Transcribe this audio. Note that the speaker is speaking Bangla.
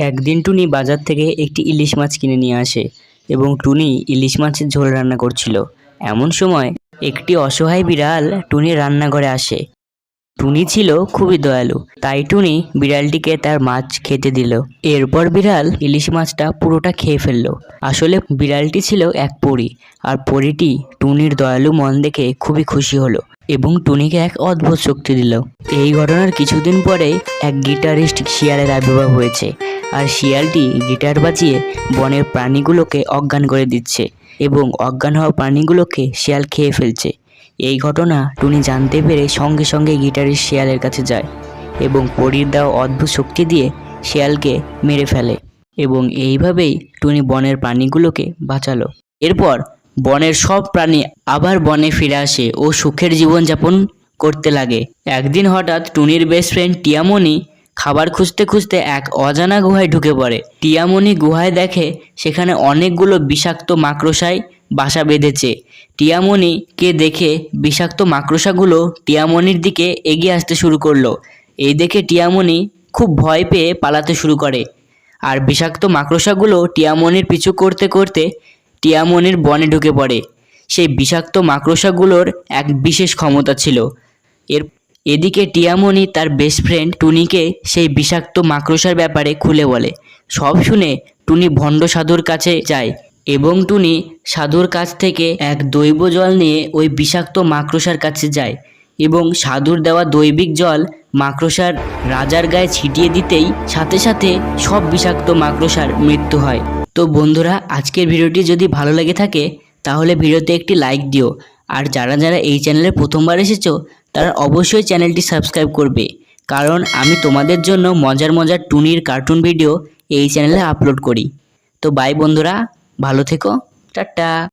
একদিন টুনি বাজার থেকে একটি ইলিশ মাছ কিনে নিয়ে আসে এবং টুনি ইলিশ মাছের ঝোল রান্না করছিল। এমন সময় একটি অসহায় বিড়াল টুনির রান্নাঘরে আসে। টুনি ছিল খুবই দয়ালু, তাই টুনি বিড়ালটিকে তার মাছ খেতে দিল। এরপর বিড়াল ইলিশ মাছটা পুরোটা খেয়ে ফেললো। আসলে বিড়ালটি ছিল এক পরী, আর পরীটি টুনির দয়ালু মন দেখে খুবই খুশি হলো এবং টুনিকে এক অদ্ভুত শক্তি দিল। এই ঘটনার কিছুদিন পরে এক গিটারিস্ট শিয়ালের আবির্ভাব হয়েছে, আর শিয়ালটি গিটার বাজিয়ে বনের প্রাণীগুলোকে অজ্ঞান করে দিচ্ছে এবং অজ্ঞান হওয়া প্রাণীগুলোকে শিয়াল খেয়ে ফেলছে। এই ঘটনা টুনি জানতে পেরে সঙ্গে সঙ্গে গিটারিস্ট শিয়ালের কাছে যায় এবং পরীর দেওয়া অদ্ভুত শক্তি দিয়ে শিয়ালকে মেরে ফেলে এবং এইভাবেই টুনি বনের প্রাণীগুলোকে বাঁচালো। এরপর বনের সব প্রাণী আবার বনে ফিরে আসে ও সুখের জীবনযাপন করতে লাগে। একদিন হঠাৎ টুনির বেস্ট ফ্রেন্ড টিয়ামণি খাবার খুঁজতে খুঁজতে এক অজানা গুহায় ঢুকে পড়ে। টিয়ামণি গুহায় দেখে সেখানে অনেকগুলো বিষাক্ত মাকড়সায় বাসা বেঁধেছে। টিয়ামণিকে দেখে বিষাক্ত মাকড়সাগুলো টিয়ামণির দিকে এগিয়ে আসতে শুরু করলো। এই দেখে টিয়ামণি খুব ভয় পেয়ে পালাতে শুরু করে, আর বিষাক্ত মাকড়সাগুলো টিয়ামণির পিছু করতে করতে টিয়ামণির বনে ঢুকে পড়ে। সেই বিষাক্ত মাকড়সাগুলোর এক বিশেষ ক্ষমতা ছিল। এদিকে টিয়ামণি তার বেস্ট ফ্রেন্ড টুনিকে সেই বিষাক্ত মাকড়সার ব্যাপারে খুলে বলে। সব শুনে টুনি ভণ্ড সাধুর কাছে যায় এবং টুনি সাধুর কাছ থেকে এক দৈব জল নিয়ে ওই বিষাক্ত মাকড়সার কাছে যায় এবং সাধুর দেওয়া দৈবিক জল মাকড়সার রাজার গায়ে ছিটিয়ে দিতেই সাথে সাথে সব বিষাক্ত মাকড়সার মৃত্যু হয়। তো বন্ধুরা, আজকের ভিডিওটি যদি ভালো লেগে থাকে তাহলে ভিডিওতে একটি লাইক দিও, আর যারা যারা এই চ্যানেলে প্রথমবার এসেছো তারা অবশ্যই চ্যানেলটি সাবস্ক্রাইব করবে, কারণ আমি তোমাদের জন্য মজার মজার টুনির কার্টুন ভিডিও এই চ্যানেলে আপলোড করি। তো বাই বন্ধুরা, ভালো থেকো, টাটা।